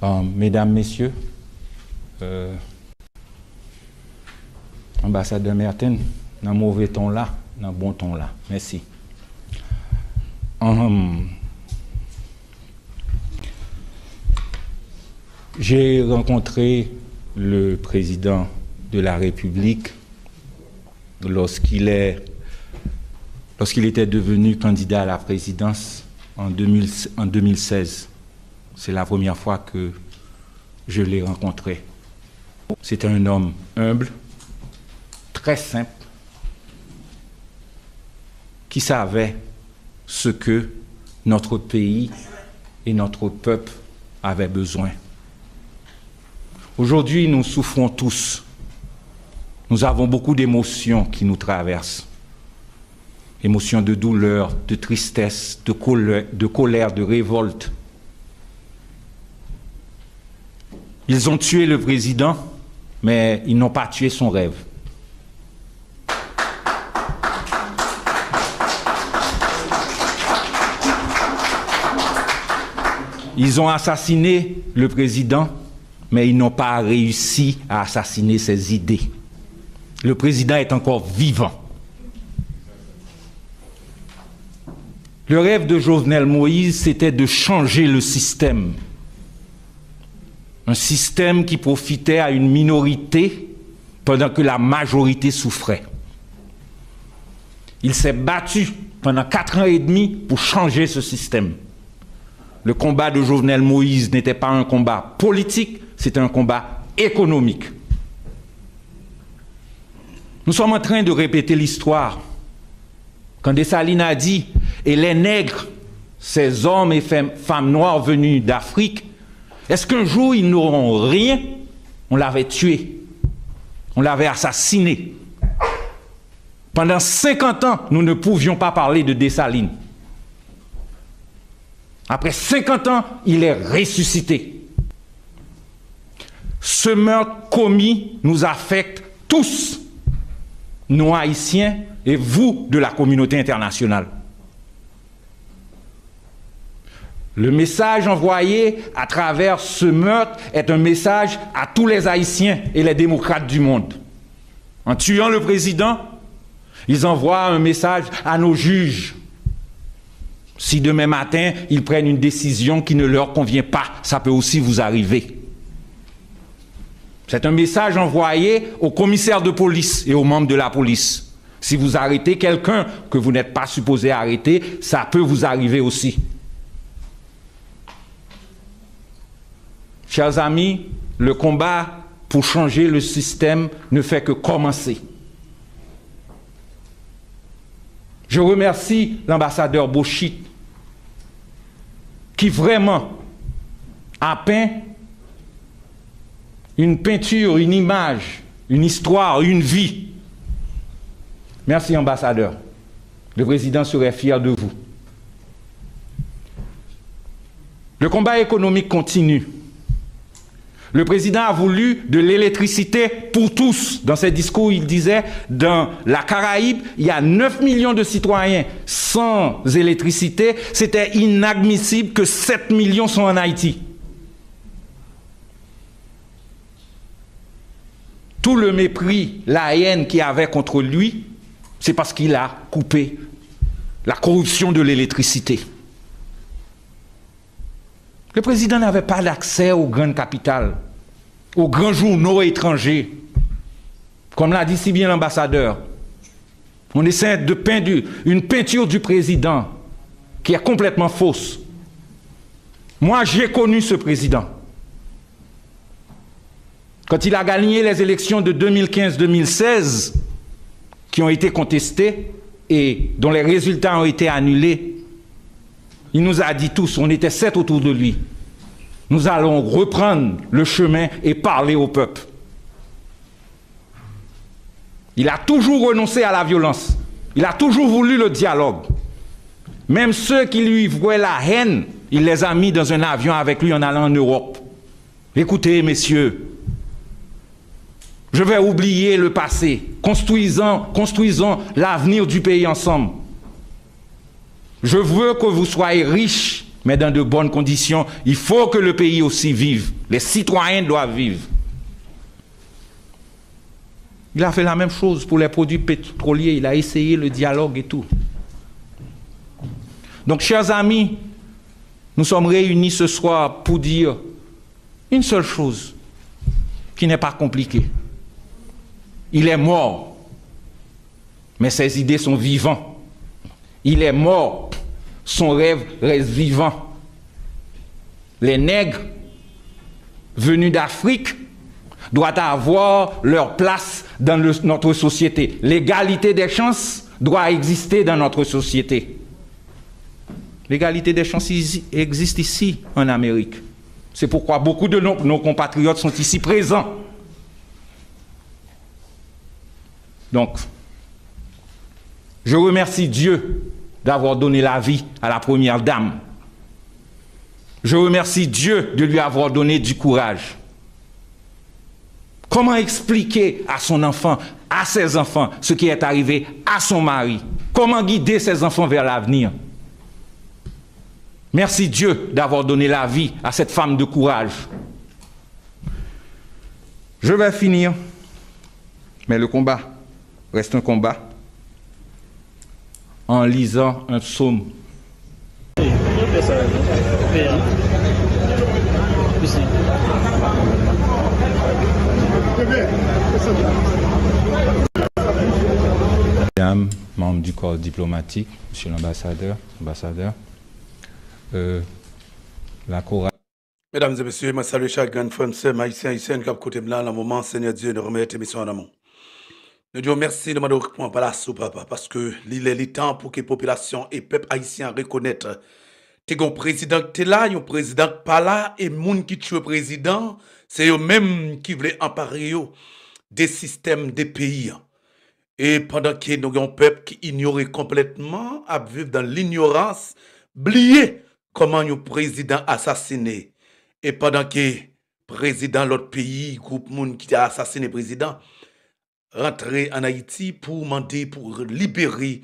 Mesdames, Messieurs, ambassadeur Mertens, dans le mauvais ton là, dans le bon ton là. Merci. J'ai rencontré le président de la République lorsqu'il était devenu candidat à la présidence en 2016. C'est la première fois que je l'ai rencontré. C'était un homme humble, très simple, qui savait ce que notre pays et notre peuple avaient besoin. Aujourd'hui, nous souffrons tous. Nous avons beaucoup d'émotions qui nous traversent. Émotions de douleur, de tristesse, de colère, de révolte. Ils ont tué le président, mais ils n'ont pas tué son rêve. Ils ont assassiné le président, mais ils n'ont pas réussi à assassiner ses idées. Le président est encore vivant. Le rêve de Jovenel Moïse, c'était de changer le système. Un système qui profitait à une minorité pendant que la majorité souffrait. Il s'est battu pendant 4 ans et demi pour changer ce système. Le combat de Jovenel Moïse n'était pas un combat politique, c'était un combat économique. Nous sommes en train de répéter l'histoire. Quand Dessalines a dit « Et les nègres, ces hommes et femmes noires venus d'Afrique, est-ce qu'un jour ils n'auront rien ?» On l'avait tué, on l'avait assassiné. Pendant 50 ans, nous ne pouvions pas parler de Dessalines. Après 50 ans, il est ressuscité. Ce meurtre commis nous affecte tous, nous Haïtiens et vous de la communauté internationale. Le message envoyé à travers ce meurtre est un message à tous les Haïtiens et les démocrates du monde. En tuant le président, ils envoient un message à nos juges. Si demain matin, ils prennent une décision qui ne leur convient pas, ça peut aussi vous arriver. C'est un message envoyé aux commissaires de police et aux membres de la police. Si vous arrêtez quelqu'un que vous n'êtes pas supposé arrêter, ça peut vous arriver aussi. Chers amis, le combat pour changer le système ne fait que commencer. Je remercie l'ambassadeur Boschit qui vraiment a peint une peinture, une image, une histoire, une vie. Merci ambassadeur. Le président serait fier de vous. Le combat économique continue. Le président a voulu de l'électricité pour tous. Dans ses discours, il disait, dans la Caraïbe, il y a 9 millions de citoyens sans électricité. C'était inadmissible que 7 millions sont en Haïti. Tout le mépris, la haine qu'il y avait contre lui, c'est parce qu'il a coupé la corruption de l'électricité. Le président n'avait pas d'accès aux grandes capitales, aux grands journaux étrangers. Comme l'a dit si bien l'ambassadeur, on essaie de peindre une peinture du président qui est complètement fausse. Moi, j'ai connu ce président. Quand il a gagné les élections de 2015-2016, qui ont été contestées et dont les résultats ont été annulés, il nous a dit tous, on était 7 autour de lui, nous allons reprendre le chemin et parler au peuple. Il a toujours renoncé à la violence. Il a toujours voulu le dialogue. Même ceux qui lui vouaient la haine, il les a mis dans un avion avec lui en allant en Europe. Écoutez, messieurs, je vais oublier le passé. Construisons l'avenir du pays ensemble. Je veux que vous soyez riches mais dans de bonnes conditions. Il faut que le pays aussi vive. Les citoyens doivent vivre. Il a fait la même chose pour les produits pétroliers. Il a essayé le dialogue et tout. Donc, chers amis, nous sommes réunis ce soir pour dire une seule chose qui n'est pas compliquée. Il est mort, mais ses idées sont vivantes. Il est mort, son rêve reste vivant. Les nègres venus d'Afrique doivent avoir leur place dans notre société. L'égalité des chances doit exister dans notre société. L'égalité des chances existe ici, en Amérique. C'est pourquoi beaucoup de nos compatriotes sont ici présents. Donc, je remercie Dieu d'avoir donné la vie à la première dame. Je remercie Dieu de lui avoir donné du courage. Comment expliquer à son enfant, à ses enfants, ce qui est arrivé à son mari? Comment guider ses enfants vers l'avenir? Merci Dieu d'avoir donné la vie à cette femme de courage. Je vais finir, mais le combat reste un combat, en lisant un psaume. Mesdames, membres du corps diplomatique, monsieur l'ambassadeur, la chorale. Mesdames et messieurs, je salue chaque grande frère, sœur, haïtien, haïtienne, qui a côté blanc, dans le moment, Seigneur Dieu, nous remet l'émission en amont. Nous disons merci de m'avoir répondu par la sous, papa, parce que il est le temps pour que la population et le peuple haïtien reconnaissent. Tu as un président qui est là, un président qui n'est pas là, et les gens qui tuent le président, c'est eux-mêmes qui veulent emparer des systèmes des pays. Et pendant que nous avons un peuple qui ignore complètement, à vivre dans l'ignorance, oublier comment un président assassiné. Et pendant que le président de l'autre pays, groupe monde qui a assassiné le président, rentrer en Haïti pour demander, pour libérer,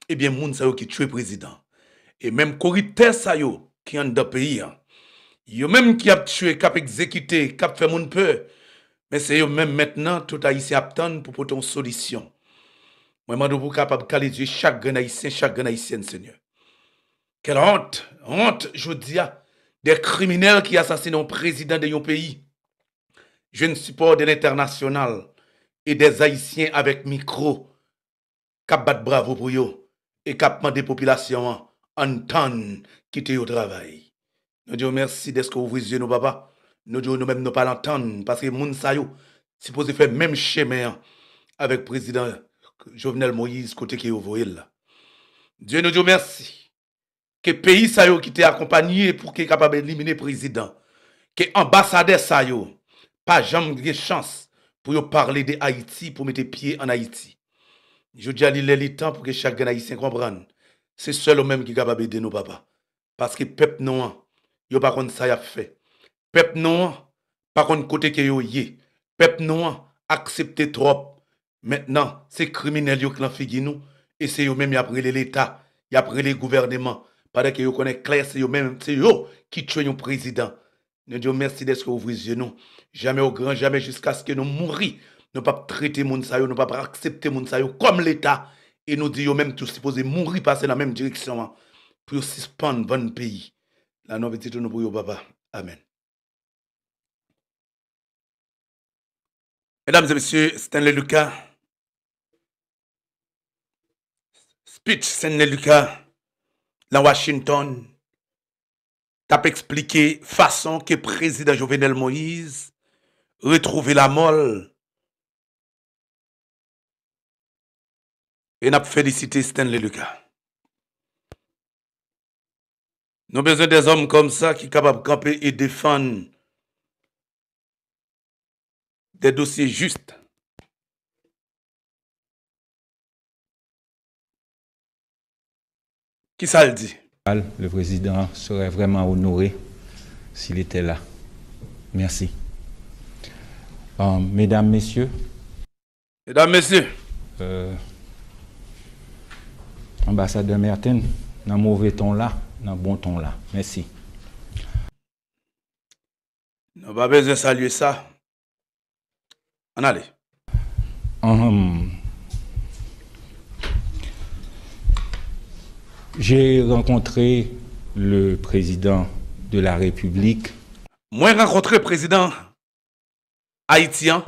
eh bien, moun sa yo qui tue le président. Et même corité sa yo qui est dans le pays, yo même qui a tué, qui a exécuté, qui a fait moun peur, mais c'est yo même maintenant, tout Haïtien attend pour porter une solution. Moi, je suis capable de caler chaque grand Haïtien, chaque grande Haïtienne, Seigneur. Quelle honte, je dis, des criminels qui assassinent un président de notre pays. Je ne support de l'international et des Haïtiens avec micro qui battent bravo pour eux et qui demandent des populations en temps quitter au travail. Nous disons merci de ce que vous ouvrez nos papa. Nous disons nous-mêmes nous pas l'entendre parce que moun sa yo supposé faire même chemin avec le président Jovenel Moïse côté qui est envoyé là. Dieu nous dit merci que pays sa yo qui t'a accompagné pour qu'il capable d'éliminer le président, que ambassadeur sa yo pas jamais de chance pour yo parler de Haïti, pour mettre pied en Haïti. Je dis à l'île le temps pour que chaque Haïtien comprenne. C'est seul même qui est capable d'aider nos papas. Parce que peuple non, yo pas contre ça y a fait. Peuple non, pas contre côté que yo yé. Peuple non, accepter trop. Maintenant, c'est criminel yo qui l'en figu nous et c'est yo même y a pris l'État, y a pris les gouvernements. Pendant que yo connaît clair, c'est yo même, c'est yo qui tue un président. Nous disons merci d'être ouvrir nous. Jamais au grand, jamais jusqu'à ce que nous mourions. Nous ne pas traiter moun sa yo, nous ne pas accepter moun sa yo comme l'État. Et nous disons même tous supposés mourir, passer dans la même direction pour suspendre bon pays. La nouvelle petite nous pour papa. Amen. Mesdames et messieurs, Stanley Lucas. Speech Stanley Lucas, dans Washington, t'a expliqué façon que le président Jovenel Moïse retrouve la molle. Et n'a félicité Stanley Lucas. Nous avons besoin des hommes comme ça qui sont capables de camper et défendre des dossiers justes. Qui ça le dit? Le président serait vraiment honoré s'il était là. Merci. Mesdames, messieurs. Mesdames, messieurs. Ambassadeur Merten, dans mauvais ton là, dans bon ton là. Merci. On va besoin de saluer ça. On allait. J'ai rencontré le président de la République. Moi, j'ai rencontré le président haïtien.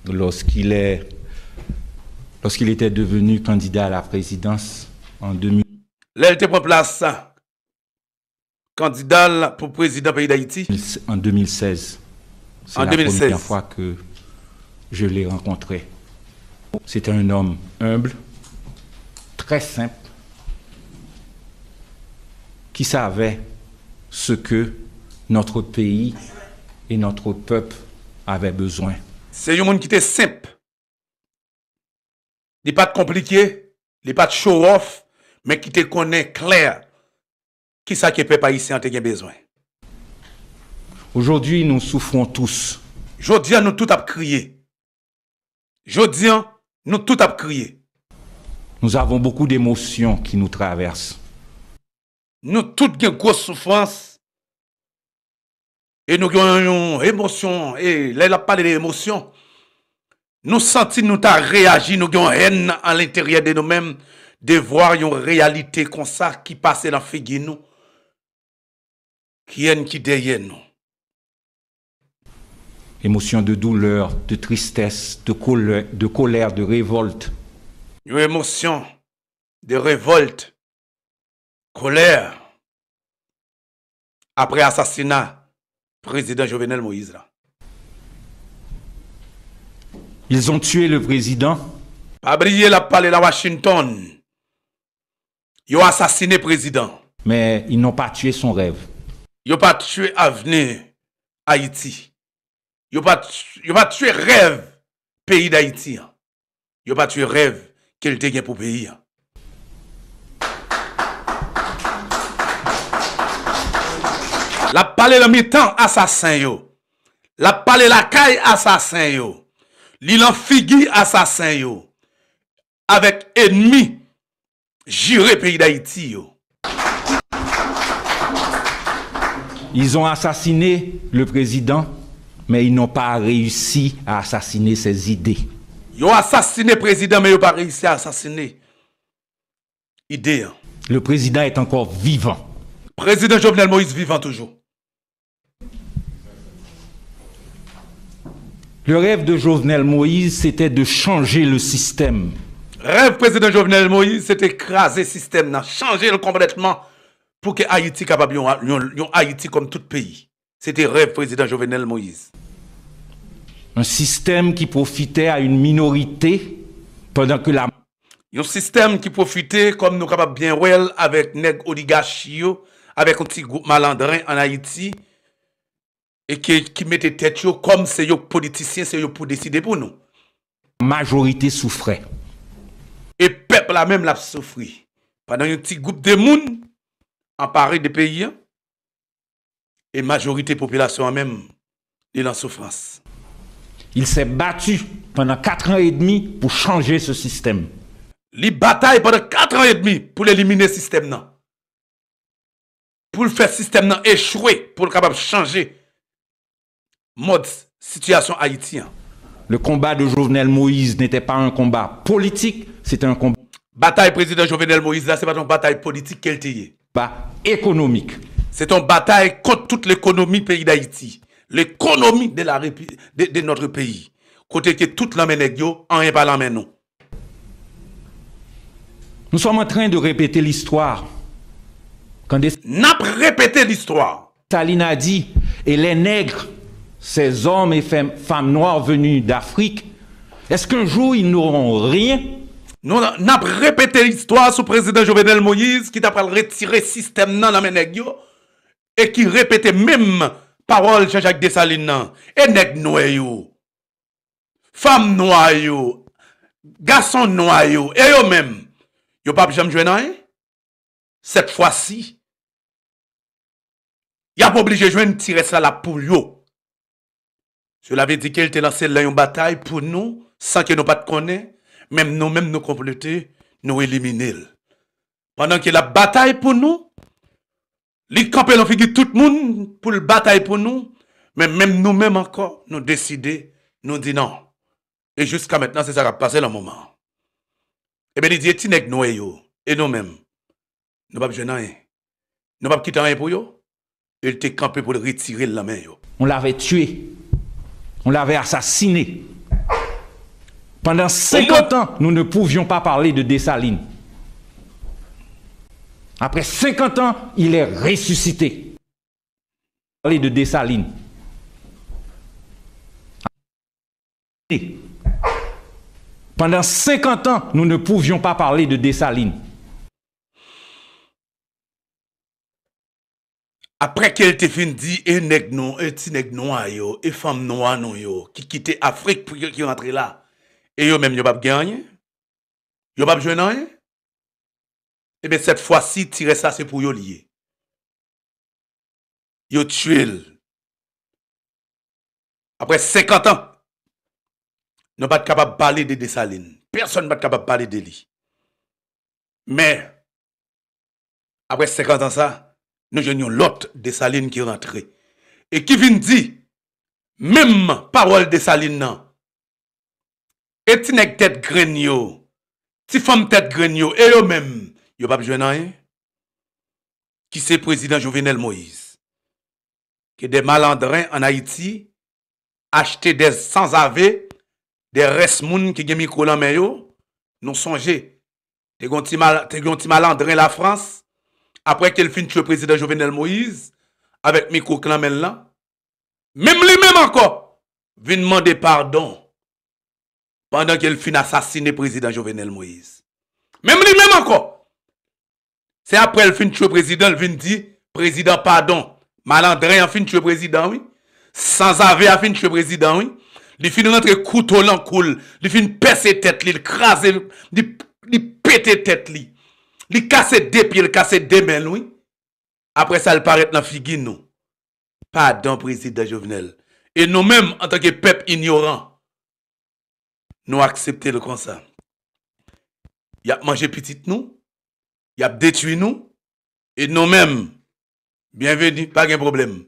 Lorsqu'il était devenu candidat à la présidence en 2000. Là, il était pour place, candidat pour président pays d'Haïti. En 2016. C'est la première fois que je l'ai rencontré. C'était un homme humble, très simple, qui savait ce que notre pays et notre peuple avaient besoin. C'est un monde qui était simple. Il n'est pas compliqué, il n'est pas show-off, mais qui te connaît clair qui ça que le peuple haïtien a besoin. Aujourd'hui, nous souffrons tous. Aujourd'hui, nous tout a crié. Aujourd'hui, nous tout a crié. Nous avons beaucoup d'émotions qui nous traversent. Nous toutes avons une grosse souffrance. Et nous avons une émotion. Et là, il a parlé d'émotion. Nous sentons, nous avons réagi, nous avons haine à l'intérieur de nous-mêmes de voir une réalité comme ça qui passe dans la figure nous. Qui est qui derrière nous. Émotion de douleur, de tristesse, de colère, de révolte. Une émotion de révolte, colère. Après l'assassinat, président Jovenel Moïse. Là. Ils ont tué le président. Pas briller la parler à Washington. Ils ont assassiné le président. Mais ils n'ont pas tué son rêve. Ils n'ont pas tué l'avenir Haïti. Ils n'ont pas tué rêve pays d'Haïti. Ils n'ont pas tué rêve qu'il te gagne pour pays. La parler le mi-temps assassin yo. La parler la caille assassin yo. L'île figu assassin yo. Avec ennemi juré pays d'Haïti yo. Ils ont assassiné le président, mais ils n'ont pas réussi à assassiner ses idées. Ils ont assassiné le président, mais ils n'ont pas réussi à assassiner idées. Le président est encore vivant. Président Jovenel Moïse vivant toujours. Le rêve de Jovenel Moïse, c'était de changer le système. Rêve président Jovenel Moïse, c'était écraser le système, changer le complètement pour que Haïti capable de Haïti comme tout pays. C'était rêve président Jovenel Moïse. Un système qui profitait à une minorité pendant que la... Un système qui profitait comme nous capables bien well avec nèg oligarchie, avec un petit groupe malandrin en Haïti et qui mettait tête comme c'est eux politiciens, c'est eux pour décider pour nous. La majorité souffrait. Et peuple la même l'a souffri. Pendant un petit groupe de monde emparé des pays et majorité population même est en souffrance. Il s'est battu pendant 4 ans et demi pour changer ce système. Il bataille pendant 4 ans et demi pour éliminer ce système là. Pour le faire système là échouer, pour le capable de changer mode situation haïtien. Le combat de Jovenel Moïse n'était pas un combat politique, c'était un combat. Bataille président Jovenel Moïse là, c'est pas une bataille politique qu'elle était. Économique. C'est une bataille contre toute l'économie pays d'Haïti. L'économie de notre pays. Côté que toute la main en rien pas la main nous. Nous sommes en train de répéter l'histoire. Quand n'a répété l'histoire. Staline a dit, et les nègres, ces hommes et femmes noires venus d'Afrique, est-ce qu'un jour ils n'auront rien? Nous n'a répété l'histoire sous président Jovenel Moïse qui t'a retiré le système dans la main et qui répétait même parole Jean-Jacques Dessalines et nèg noir yo, femme noire yo, garçon noir yo, et yo même yo pas jamais jouer nan. Cette fois-ci y a pas obligé de jouer tirer ça là pour yo. Cela veut dire qu'elle était lancé là une bataille pour nous sans que nous pas de connaître, même nous compléter, nous éliminer. Pendant que la bataille pour nous Li campé l'on figure tout le monde pour le bataille pour nous, mais même nous-mêmes encore, nous décider, nous dit non. Et jusqu'à maintenant, c'est ça qui a passé dans le moment. Eh bien, il dit, ti nèg nous yo, et nous-mêmes, nous pas besoin rien. Nous pas quitter rien pour yo. Il était campé pour le retirer la main yo. On l'avait tué. On l'avait assassiné. Pendant 50 ans, nous ne pouvions pas parler de Dessalines. Après 50 ans, il est ressuscité. Parler de Dessalines. Pendant 50 ans, nous ne pouvions pas parler de Dessalines. Après qu'elle te fin dit, et nèg non, et ti nèg noir yo, et femme noire non yo, qui quitte Afrique pour qui rentre là, et yo même yo pas gagné, yo pas besoin rien. Eh bien, cette fois-ci, tirer ça, c'est pour yo lier. Yo tué. Après 50 ans, nous pas capable de parler de Dessalines. Personne n'est pas capable de parler de lui. Mais, après 50 ans, ça, nous avons l'autre Dessalines qui est rentré. Et qui vient dire, même parole Dessalines, non. Et ti nèg tête graine yo, ti femme tête graine yo, et yo même, yo pas besoin rien. Qui c'est président Jovenel Moïse? Que des malandrins en Haïti acheter des sans-avé, des restes moun qui gen micro lan men yo, nous songez. Te gon ti malandrin la France, après qu'elle fin tuer président Jovenel Moïse, avec micro lan men là, même lui-même encore, vient demander pardon pendant qu'elle fin assassiner président Jovenel Moïse. Même lui-même encore. C'est après elle fin tuer président, elle vient dire, président pardon. Malandrin a fin tuer président, oui. Sans avé a fin tuer président, oui. Il fin rentrer couteau dans coule, il fin percer tête, il craser, il péter tête li. Il casser deux pieds, il casser deux mains, oui. Après ça, il paraît dans figure nous. Pardon président Jovenel. Et nous-mêmes en tant que peuple ignorant, nous acceptons le comme ça. Il a mangé petit nous, il a détruit nous, et nous-mêmes, bienvenue, pas de problème.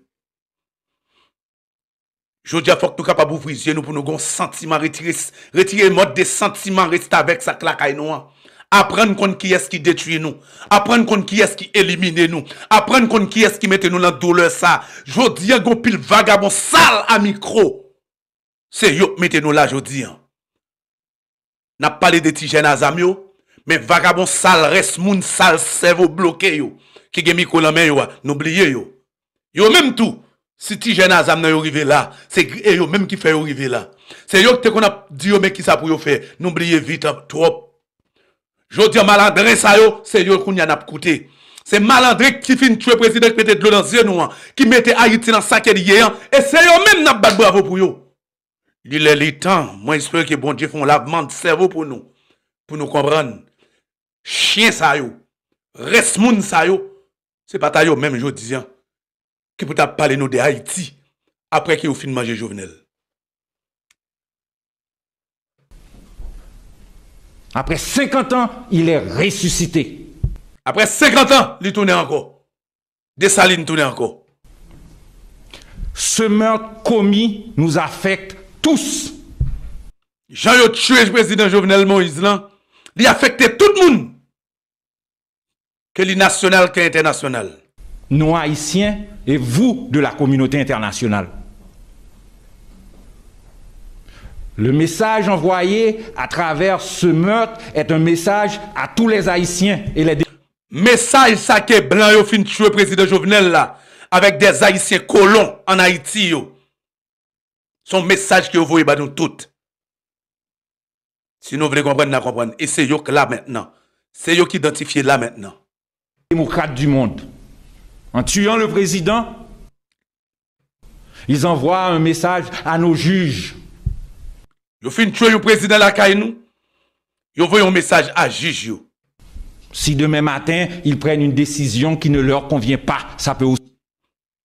Je dis, il faut que nous capables d'ouvrir les yeux nous pour nous avoir un sentiment, retirer le mode des sentiments, rester avec ça, claquer nous. Apprendre contre qui est-ce qui détruit nous. Apprendre contre qui est-ce qui élimine nous. Apprendre contre qui est-ce qui mette nous dans la douleur ça. Je dis, il y a un pile vagabond sale à micro. C'est yo, mettez-nous là, je dis. N'a pas parlé de tigènes à zamio, mais vagabond sale, reste moun sale, cerveau bloqué yo. Qui gen micro la main yo, n'oubliez yo. Yo même tout. Si ti jeune azam nan yo rive là, c'est yo même qui fait yo rive là. C'est yo que qu'on a dit yo mais qui ça pour yo faire. N'oubliez vite trop. Jodi malandrin ça yo, c'est yo qu'on y a coûté. C'est malandrin qui fin tuer président qui mette de l'eau dans yeux nous, qui mette Haïti dans sac hier et c'est yo même n'a pas bravo pour yo. Il est le temps, moi j'espère que bon Dieu font lavement de cerveau pour nous comprendre. Chien ça yo, reste moun ça yo, c'est pas ta yo même jodi qui peut parler nous de Haïti après qu'il a fini de manger Jovenel. Après 50 ans, il est ressuscité. Après 50 ans, il tourne encore. Dessalines tourne encore. Ce meurtre commis nous affecte tous. Jean yo tué le président Jovenel Moïse là, il affecte tout le monde. Que les national que international. Nous haïtiens et vous de la communauté internationale. Le message envoyé à travers ce meurtre est un message à tous les haïtiens et les message ça que blanc yo fin tuer président Jovenel là avec des haïtiens colons en Haïti yo. Son message que vous voyez nous toutes. Si nous voulons comprendre, nous comprendre. Et c'est yo là maintenant. C'est yo qui identifie là maintenant. Démocrates du monde. En tuant le président, ils envoient un message à nos juges. Ils fin tuer le président la caille nous. Ils envoient un message à juge yo. Si demain matin, ils prennent une décision qui ne leur convient pas, ça peut aussi.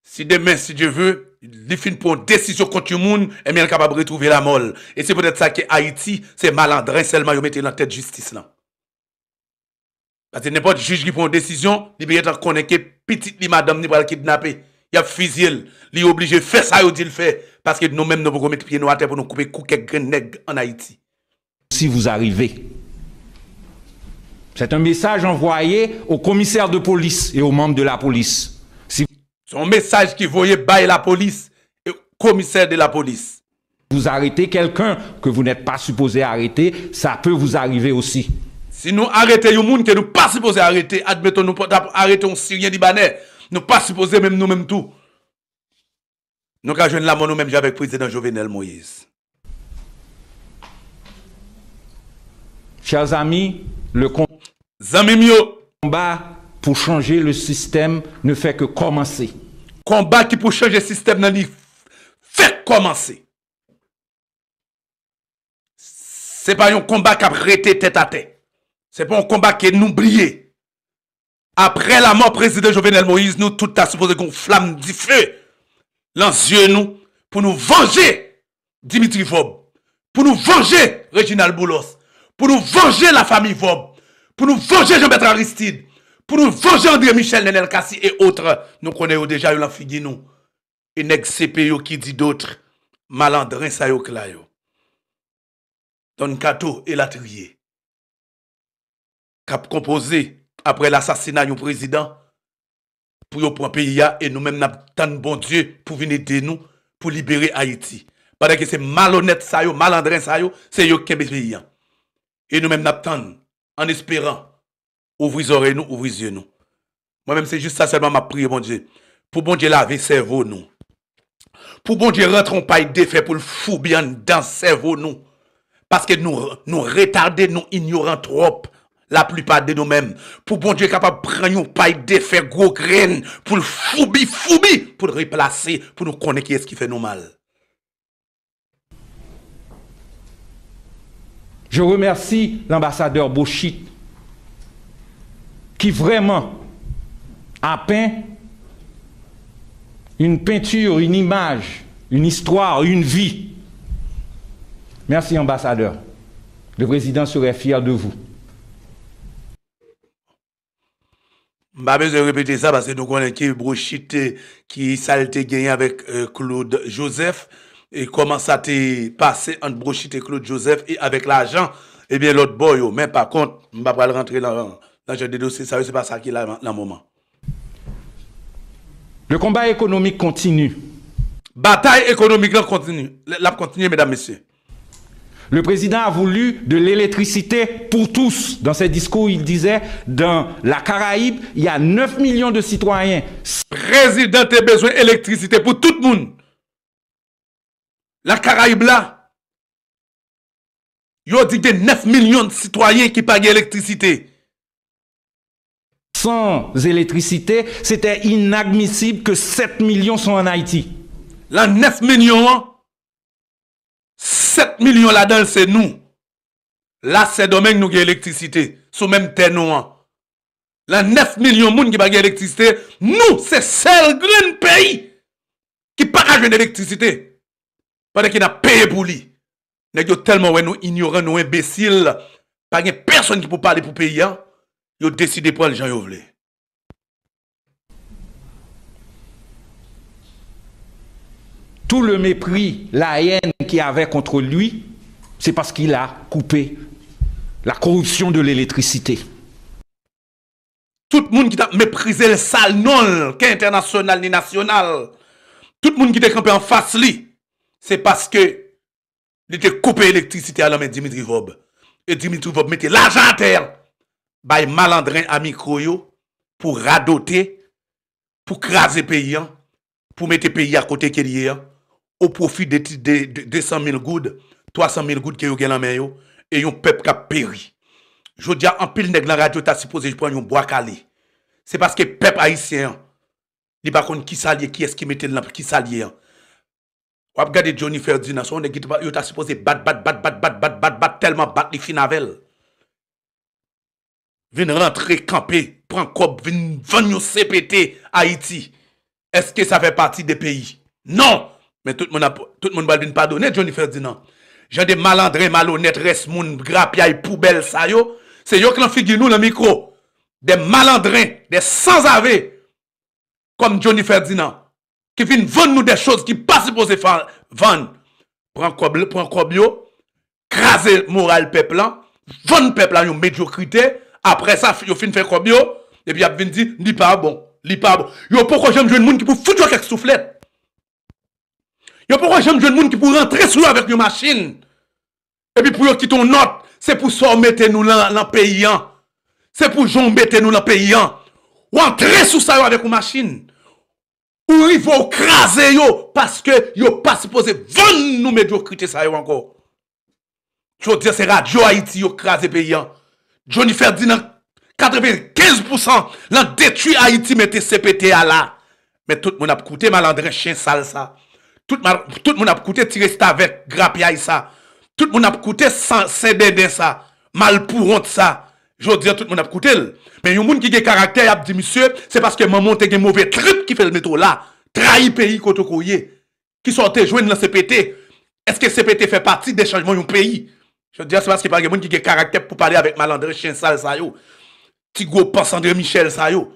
Si demain, si Dieu veut, ils finissent pour une décision contre le monde, et bien, ils sont capables de retrouver la molle. Et c'est peut-être ça que Haïti, c'est malandrin seulement, ils mettent dans la tête de justice là. Parce que n'importe juge qui prend une décision, il peut être connecté, petite li madame, ni pas le kidnapper. Il a fusillé, il est obligé de faire ça, il dit le fait. Parce que nous-mêmes, nous pouvons mettre pied nous à terre pour nous couper quelques nègres en Haïti. Si vous arrivez. C'est un message envoyé au commissaire de police et aux membres de la police. Si c'est un message qui voyait bailler la police et au commissaire de la police. Vous arrêtez quelqu'un que vous n'êtes pas supposé arrêter, ça peut vous arriver aussi. Si nous arrêtons un monde que nous pas supposé arrêter, admettons nous arrêtons un Syrien libanais, nous pas supposé même nous-mêmes tout. Nous avons joué la mort nous-mêmes avec le président Jovenel Moïse. Chers amis, le combat pour changer le système ne fait que commencer. Combat qui pour changer le système ne fait commencer. C'est pas un combat qui a arrêté tête à tête. C'est pas un combat qui est oublié. Après la mort du président Jovenel Moïse, nous tout a supposé qu'on flamme du feu dans les yeux nous pour nous venger Dimitri Vob, pour nous venger Reginald Boulos, pour nous venger la famille Vob, pour nous venger Jean-Bertrand Aristide, pour nous venger André Michel, Nenel Kassi et autres. Nous connaissons déjà eu figue nous. Et nèg CPO qui dit d'autres, malandrin sa yo klayo. Don Kato et la trier. Cap composé après l'assassinat du président pour yo prendre pays et nous-mêmes n'a tant bon Dieu pour venir aider nous pour libérer Haïti. Parce que c'est malhonnête ça yo, malandrin ça yo, c'est yo qui pays. Et nous-mêmes n'a tant en espérant ouvrir les oreilles nous, ouvrir les yeux nous. Moi-même c'est juste ça seulement m'a prié bon Dieu. Pour bon Dieu laver cerveau nous. Pour bon Dieu rentrer en paille défait pour le fou bien dans cerveau nous. Parce que nous retardés, nous ignorons trop la plupart de nous-mêmes. Pour bon Dieu capable de prendre une paille défait gros graine pour le foubi, pour le replacer, pour nous connaître qui est-ce qui fait nous mal. Je remercie l'ambassadeur Bochit qui vraiment a peint une peinture, une image, une histoire, une vie. Merci ambassadeur. Le président serait fier de vous. Je ne vais pas besoin de répéter ça parce que nous connaissons qui Bochit qui saleté gagné avec Claude Joseph. Et comment ça t'est passé entre Bochit et Claude Joseph et avec l'argent, eh bien l'autre boy, mais par contre, je ne vais pas rentrer dans le dossier, ça c'est pas ça qui est là le moment. Le combat économique continue. Bataille économique continue. La continue, mesdames, messieurs. Le président a voulu de l'électricité pour tous. Dans ses discours, il disait, dans la Caraïbe, il y a 9 millions de citoyens. Président a besoin d'électricité pour tout le monde. La Caraïbe là, il y a 9 millions de citoyens qui payent l'électricité. Sans électricité, c'était inadmissible que 7 millions sont en Haïti. Là, 9 millions, 7 millions là-dedans, c'est nous. Là, c'est domaine nous qui avons l'électricité. Sous même terre nous. Là, 9 millions de gens qui n'ont pas d'électricité. Nous, c'est seul grand pays qui n'a pas besoin d'électricité. Parce qu'il a payé pour lui. Nous sommes tellement nous ignorants, nous imbéciles. Pas de personne qui peut parler pour payer. Ils ont décidé de prendre les gens qui veulent. Tout le mépris, la haine qu'il y avait contre lui, c'est parce qu'il a coupé la corruption de l'électricité. Tout le monde qui a méprisé le sale non, qui est international ni national, tout le monde qui est campé en face lui, c'est parce que il était coupé l'électricité à l'homme Dimitri Vob. Et Dimitri Vob mettait l'argent à terre, by malandrin à micro pour radoter, pour craser pays, pour mettre pays à côté qu'il y a, au profit de 200 000 gouttes, 300 000 gouttes qui ont dans main et un peuple qui a péri. Je dis en pile nèg la radio t'as supposé prendre un bois calé. C'est parce que peuple haïtien, il pas contre qui s'allier, qui est-ce qui mettait là qui s'allier. Ou regarder Johnny Ferdinand, son nèg il t'a supposé battre tellement battre les finavel. Vin rentrer camper, prend cop, vin vendre CPT Haïti. Est-ce que ça fait partie des pays? Non. Mais tout le monde va pas pardonner Johnny Ferdinand. J'ai des malandrins, malhonnêtes, reste moun, grapiaille, poubelle, ça yo. C'est yo qui l'ont figure nous le micro. des malandrins, des sans-avés, comme Johnny Ferdinand, qui viennent vendre nous des choses qui ne sont pas supposées vendre. Prends Kobio, craser moral peuple, vendre peuple à une médiocrité, après ça, ils fin faire Kobio, et puis ils viennent dire, li pas bon, li pas bon. Yo pourquoi j'aime jouer un monde qui peut foutre quelques soufflettes. Yo pourquoi j'aime jouer un monde qui peut rentrer sous avec une machine. Et puis pour quitter ton note, c'est pour ça mettre nous dans le pays. C'est pour Jean mettre nous dans le pays. Ou entrer sous ça avec une machine. Ou il faut craser yo parce que yo pas supposé vendre nous médiocrité ça yo encore. Je veux dire c'est Radio Haïti yo craser pays. Johnny Ferdinand 95% l'en détruit Haïti mettez CPT à là. Mais tout le monde a coûté malandrin chien sale ça. Tout le monde a coûté tirer ça avec grappia ça. Tout le monde a coûté CDD ça. Mal pour honte ça. Je veux dire tout le monde a coûté. Mais yon moun qui a caractère a dit monsieur, c'est parce que maman te gen mauvais trip qui fait le métro là. Trahi pays koto koye. Qui sortait joindre dans CPT. Est-ce que CPT fait partie des changements du pays? Je veux dire c'est parce que pas gen moun qui a caractère pour parler avec malandrin chien sale ça yo. Ti gros pense André Michel ça yo.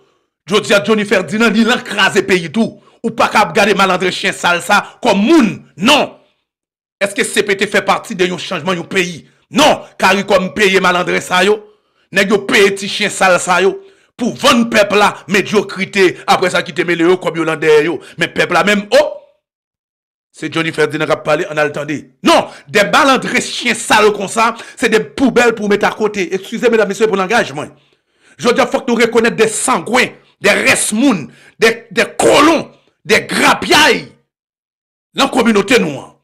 Je veux dire Johnny Ferdinand il l'encrase pays tout. Ou pas qu'à regarder malandre chien sale ça comme moun. Non. Est-ce que CPT fait partie de yon changement du pays? Non. Car il comme payer malandre ça yo. Nèg yo paye ti chien sale ça yo. Pour vendre peuple là médiocrité. Après ça qui te mêle yo comme Yolande yo. Mais peuple là même oh. C'est Johnny Ferdinand qui a parlé, on a le temps de. Non. Des malandres chiens sales comme ça. C'est des poubelles pour mettre à côté. Excusez mesdames et messieurs pour l'engagement. Je veux dire, il faut que nous reconnaissions des sanguins, des resmouns, des colons, des grappiailles dans la communauté noire.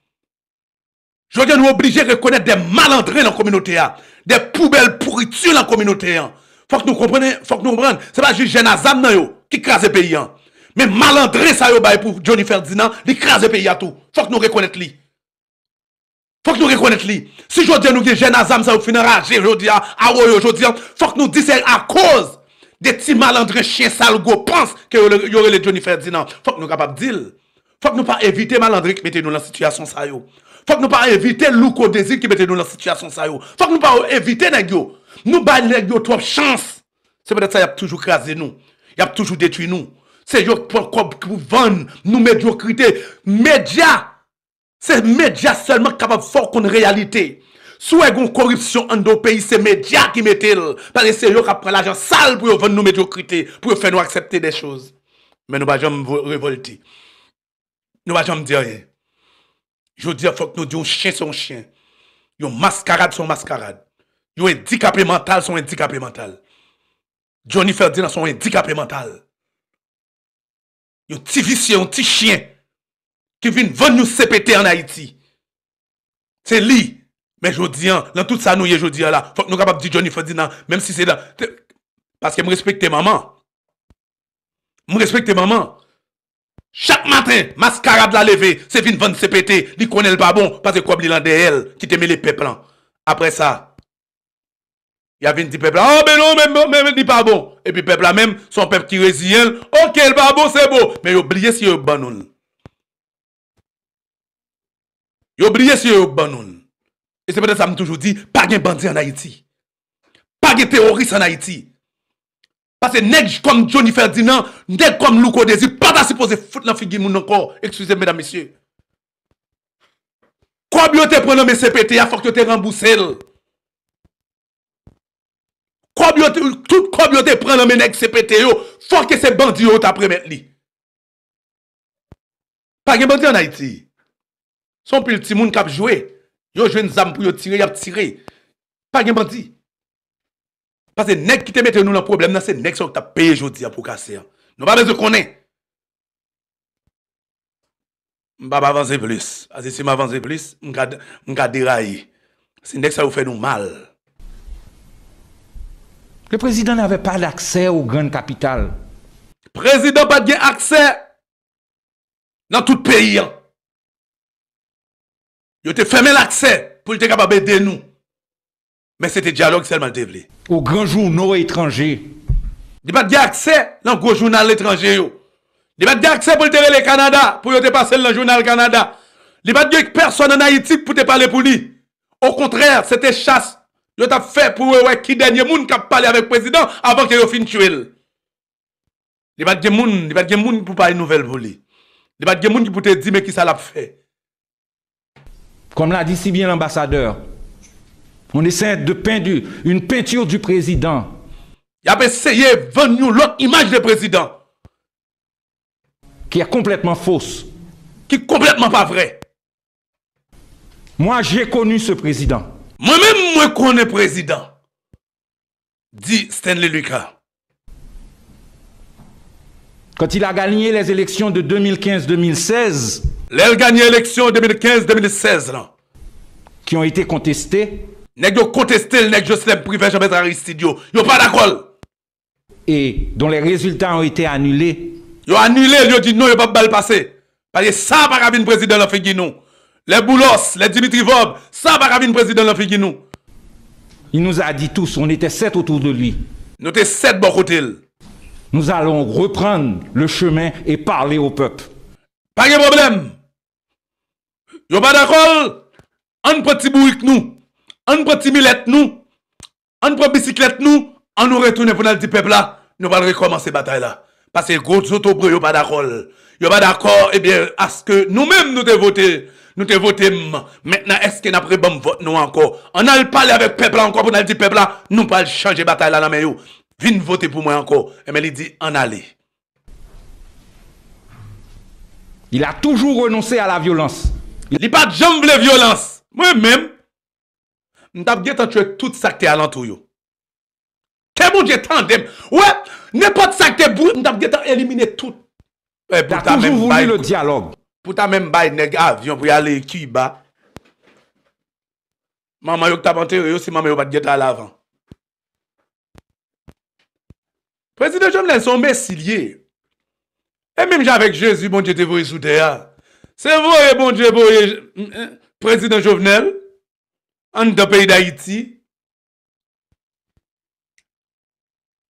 Je veux dire, nous obligés de reconnaître des malandrins dans la communauté, des poubelles pourritures dans la communauté. Faut que nous comprenions, faut que nous comprenions. C'est pas juste Genazam qui crase le pays. Mais malandrins, ça y est pour Johnny Ferdinand, il crase le pays à tout. Faut que nous reconnaissions lui. Faut que nous reconnaissions lui. Si je dis nous que Genazam, ça vous finit rager, je dis je dis, faut que nous disions c'est à cause des petits malandrins chiens sales go pensent qu'il y aurait le Johnny Ferdinand. Faut que nous capables de dire. Faut que nous pas éviter malandrins qui mettent nous dans la situation ça yo. Faut que nous pas éviter louko désir qui mettent nous dans la situation ça yo. Faut que nous pas éviter nèg yo. Nous ba nèg yo trop chance. C'est peut-être ça y a toujours crasé nous. Y a toujours détruit nous. C'est yo pour vendre nous médiocrité. Médias. C'est médias seulement capable de faire une réalité. Soit une corruption en nos pays, c'est médias qui mettent. Parce que c'est eux qui prennent l'argent sale pour vendre nos médiocrités, pour faire nous accepter des choses. Mais nous ne pouvons jamais révolter. Nous ne pouvons jamais dire rien. Je veux dire, il faut que nous disions chien son chien. Yon mascarade son mascarade. Yon handicapé mental son handicapé mental. Johnny Ferdinand son handicapé mental. Yon petit vicieux, yon petit chien. Qui vient vendre nous CPT en Haïti. C'est lui. Mais je dis, dans tout ça, nous, je dis là, faut que nous capables de dire Johnny Ferdinand, même si c'est là. Parce que je respecte maman. Je respecte maman. Chaque matin, mascarade la levé, c'est vient vendre CPT, il connaît le pas bon, parce que comme il en elle, qui te met les peuples. Après ça, il y a 20 peuples. Oh, mais non, même, il pas bon. Et puis, peuple là même, son peuple qui résilient, ok, le pas bon, c'est beau. Mais oubliez si il ban nous. Vous oubliez si vous banoun. Et c'est peut-être ça que je toujours dit, pas de bandit en Haïti. Pas de terroriste en Haïti. Parce que nèg comme Johnny Ferdinand, nèg comme Louko Désir, pas supposé foutre dans figure moun encore. Excusez mesdames, messieurs. Comme vous te prenez mes CPT, il faut que tu te remboursé. Tout comme vous te prenez mes nèg CPT, il faut que ces bandits yo t'après mettre li. Pas de bandit en Haïti. Son pile petit moun k'ap joué. Yo joué une zam pour yo tirer, y a tiré. Pas gen bandi. Parce que nèg qui te mette nous dans problème, c'est nèg qui t'a payé jodi pour casser. Nous pas besoin de connaître. M'pa avancer plus. Parce que si m'avancer plus, m'ka dérailler. C'est nèg ça vous fait nous mal. Le président n'avait pas l'accès aux grandes capitales. Président pas de accès dans tout pays. Yo te fermé l'accès pour te capable d'aider nous. Mais c'était dialogue seulement te vle. Aux grands journaux étrangers. Il pas de accès dans gros journal étranger yo. Il pas de accès pour te le Canada pour te passer dans le journal Canada. Il pas de personne en Haïti pour te parler pour lui. Au contraire, c'était chasse Yo t'a fait pour ouais qui dernier monde qui a parlé avec le président avant que yo fin tuer. Il pas de monde pour parler nouvelle pour lui. Il pas de monde qui pour te dire mais qui ça l'a fait. Comme l'a dit si bien l'ambassadeur, on essaie de peindre une peinture du président. Il a essayé de vendre nous l'autre image du président. Qui est complètement fausse. Qui est complètement pas vrai. Moi, j'ai connu ce président. Moi-même, moi connais le président. Dit Stanley Lucas. Quand il a gagné les élections de 2015-2016, il a gagné l'élection 2015-2016 là, qui ont été contestées, nèg yo contesté le nèg Jocelyn Privé Jean-Bertrand Aristide yo pas d'accord. Et dont les résultats ont été annulés. Yo annulé, yo dit non, yo pas bal passer. Parce que ça pas venir président la figi nous. Les Boulos, les Dimitri Vob, ça pas venir président la figi nous. Il nous a dit tous, on était 7 autour de lui. Nous étions 7 bon côté. Nous allons reprendre le chemin et parler au peuple. Pas de problème. Yo pas d'accord. On prend petit bourrique nous. On prend petit millette nous. On prend bicyclette nous. On nous retourne pour nous dire peuple là. Nous allons recommencer la bataille là. Parce que gros auto yo pas d'accord. Yo pas d'accord et bien à ce que nous-mêmes nous te voté. Nous te voté maintenant est-ce que n'a pris bon vote nous encore. On a parlé avec peuple encore pour nous dire peuple là, nous pas changer bataille là dans mais yo. Viens voter pour moi encore. Et mais il dit en aller. Il a toujours renoncé à la violence. Il n'a pas de jambe de violence. Moi-même, je t'ai tué tout ça qui est alentour. Quel bon Dieu tandem. Ouais, n'importe ça qui est bouillé, je t'ai éliminé tout. Tu as toujours voulu le dialogue. Pour ta même bail nèg avion pour y aller Cuba. Maman yo t'a enterré aussi maman yo pas de à l'avant. Président Jovenel son messilier. Et même avec Jésus, bon Dieu te voyé sous terre. C'est vrai, bon Dieu, président Jovenel, en dans le pays d'Haïti,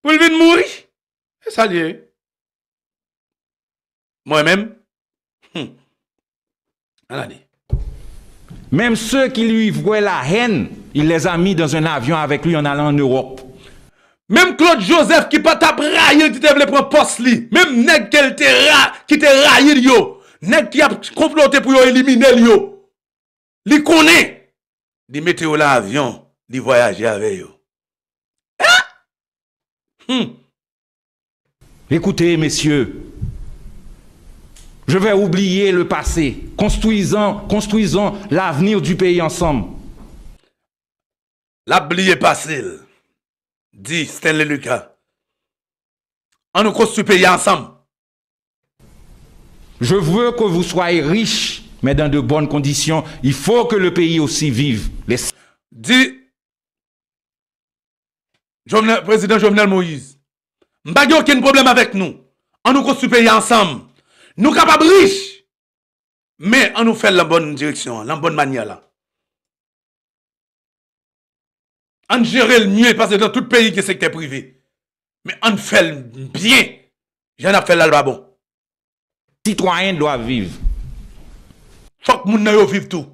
pour le venir mourir. Et ça y est. Moi-même, même ceux qui lui vouaient la haine, il les a mis dans un avion avec lui en allant en Europe. Même Claude Joseph qui pas raillé, qui te voulait prendre poste li. Même nèg qui te raillé yo. Nèg qui a comploté pour éliminer yo. Li connaît. Li mette yo l'avion, li voyager avec yo. Écoutez, messieurs, je vais oublier le passé. Construisons l'avenir du pays ensemble. L'oublier passé. Dit Stanley Lucas. On nous construit le pays ensemble. Je veux que vous soyez riches, mais dans de bonnes conditions. Il faut que le pays aussi vive. Dit président Jovenel Moïse. M'pa gen aucun problème avec nous. On nous construit le pays ensemble. Nous capables riches. Mais on nous fait la bonne direction, la bonne manière là. On gère le mieux parce que dans tout pays qui est secteur privé. Mais on fait le bien. J'en ai fait là bon. Les citoyens doivent vivre. Faut que moun yo vive tout.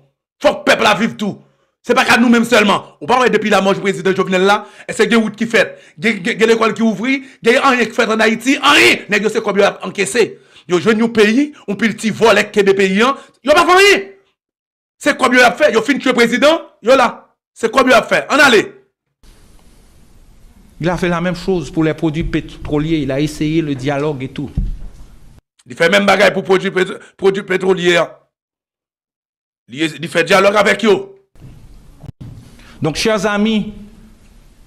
Faut que le peuple vive tout. C'est pas qu'à nous-mêmes seulement. On parle depuis la mort du président Jovenel là, et c'est des routes qui fait, des l'école qui ouvre, des rien qui fait en Haïti, rien. Nèg yo c'est quoi bien encaissé. Yo jeune au pays, on peut petit voler que des pays, yo pas fait rien. C'est quoi bien fait, yo fin tuer président, yo là. C'est quoi bien fait. En aller. Il a fait la même chose pour les produits pétroliers. Il a essayé le dialogue et tout. Il fait même bagaille pour produits pétroliers. Il fait dialogue avec eux. Donc, chers amis,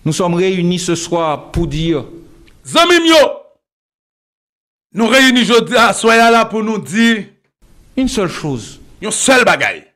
nous sommes réunis ce soir pour dire... Zami yo, nous réunis aujourd'hui, soyez là pour nous dire... une seule chose. Une seule bagaille.